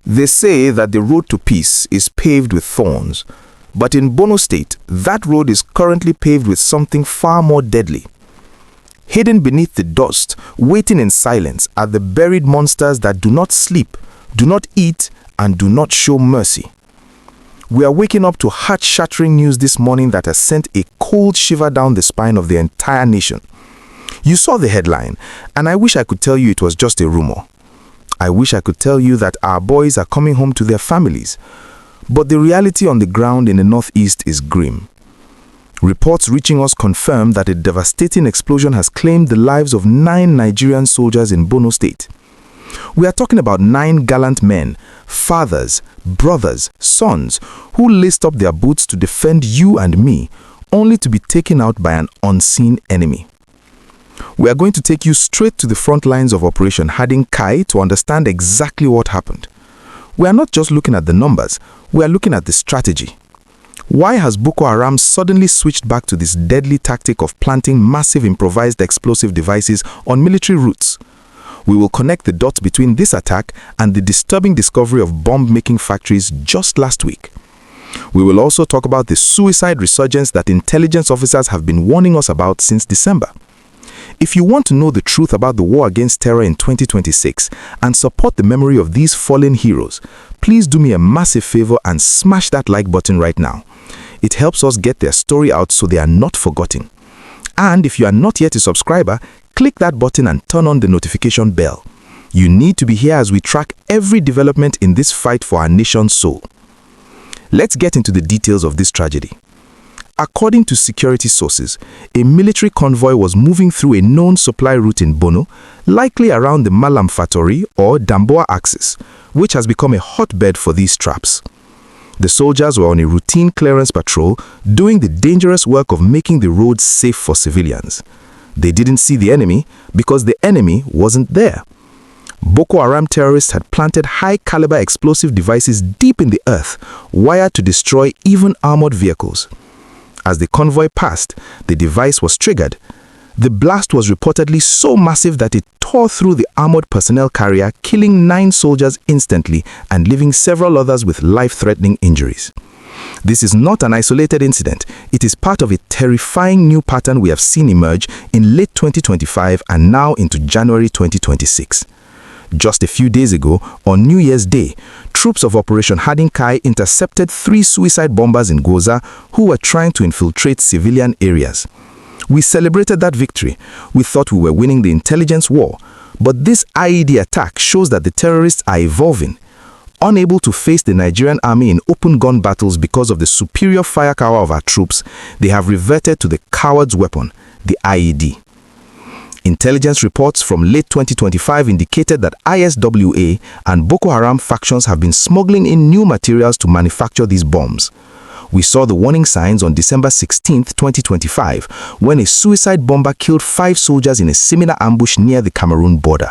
They say that the road to peace is paved with thorns, but in Borno State, that road is currently paved with something far more deadly. Hidden beneath the dust, waiting in silence, are the buried monsters that do not sleep, do not eat, and do not show mercy. We are waking up to heart-shattering news this morning that has sent a cold shiver down the spine of the entire nation. You saw the headline, and I wish I could tell you it was just a rumor. I wish I could tell you that our boys are coming home to their families. But the reality on the ground in the northeast is grim. Reports reaching us confirm that a devastating explosion has claimed the lives of 9 Nigerian soldiers in Borno State. We are talking about 9 gallant men, fathers, brothers, sons, who laced up their boots to defend you and me, only to be taken out by an unseen enemy. We are going to take you straight to the front lines of Operation Hadin Kai to understand exactly what happened. We are not just looking at the numbers, we are looking at the strategy. Why has Boko Haram suddenly switched back to this deadly tactic of planting massive improvised explosive devices on military routes? We will connect the dots between this attack and the disturbing discovery of bomb-making factories just last week. We will also talk about the suicide resurgence that intelligence officers have been warning us about since December. If you want to know the truth about the war against terror in 2026 and support the memory of these fallen heroes, please do me a massive favor and smash that like button right now. It helps us get their story out so they are not forgotten. And if you are not yet a subscriber, click that button and turn on the notification bell. You need to be here as we track every development in this fight for our nation's soul. Let's get into the details of this tragedy. According to security sources, a military convoy was moving through a known supply route in Borno, likely around the Malam Fatori or Damboa axis, which has become a hotbed for these traps. The soldiers were on a routine clearance patrol, doing the dangerous work of making the roads safe for civilians. They didn't see the enemy because the enemy wasn't there. Boko Haram terrorists had planted high-caliber explosive devices deep in the earth, wired to destroy even armored vehicles. As the convoy passed, the device was triggered. The blast was reportedly so massive that it tore through the armored personnel carrier, killing 9 soldiers instantly and leaving several others with life-threatening injuries. This is not an isolated incident. It is part of a terrifying new pattern we have seen emerge in late 2025 and now into January 2026. Just a few days ago, on New Year's Day, troops of Operation Hadin Kai intercepted 3 suicide bombers in Gwoza who were trying to infiltrate civilian areas. We celebrated that victory. We thought we were winning the intelligence war. But this IED attack shows that the terrorists are evolving. Unable to face the Nigerian army in open gun battles because of the superior firepower of our troops, they have reverted to the coward's weapon, the IED. Intelligence reports from late 2025 indicated that ISWA and Boko Haram factions have been smuggling in new materials to manufacture these bombs. We saw the warning signs on December 16, 2025, when a suicide bomber killed 5 soldiers in a similar ambush near the Cameroon border.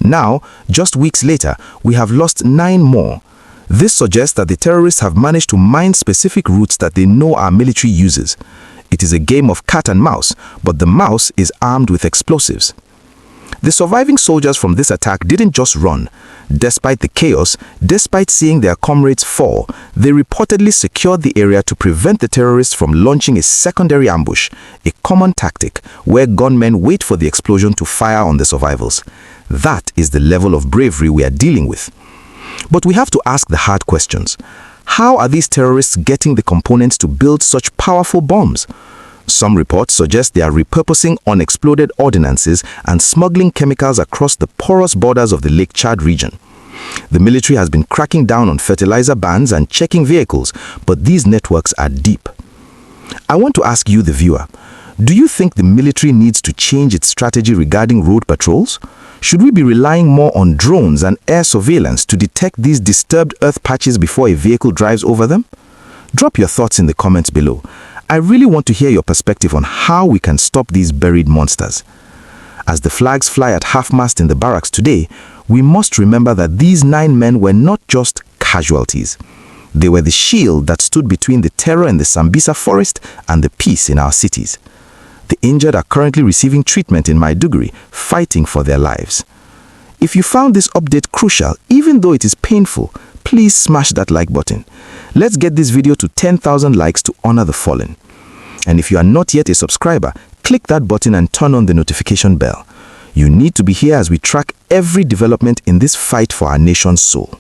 Now, just weeks later, we have lost 9 more. This suggests that the terrorists have managed to mine specific routes that they know our military uses. It is a game of cat and mouse, but the mouse is armed with explosives. The surviving soldiers from this attack didn't just run. Despite the chaos, despite seeing their comrades fall, they reportedly secured the area to prevent the terrorists from launching a secondary ambush, a common tactic where gunmen wait for the explosion to fire on the survivors. That is the level of bravery we are dealing with. But we have to ask the hard questions. How are these terrorists getting the components to build such powerful bombs? Some reports suggest they are repurposing unexploded ordnances and smuggling chemicals across the porous borders of the Lake Chad region. The military has been cracking down on fertilizer bans and checking vehicles, but these networks are deep. I want to ask you, the viewer, do you think the military needs to change its strategy regarding road patrols? Should we be relying more on drones and air surveillance to detect these disturbed earth patches before a vehicle drives over them? Drop your thoughts in the comments below. I really want to hear your perspective on how we can stop these buried monsters. As the flags fly at half-mast in the barracks today, we must remember that these 9 men were not just casualties. They were the shield that stood between the terror in the Sambisa Forest and the peace in our cities. The injured are currently receiving treatment in Maiduguri, fighting for their lives. If you found this update crucial, even though it is painful, please smash that like button. Let's get this video to 10,000 likes to honor the fallen. And if you are not yet a subscriber, click that button and turn on the notification bell. You need to be here as we track every development in this fight for our nation's soul.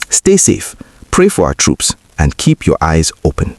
Stay safe, pray for our troops, and keep your eyes open.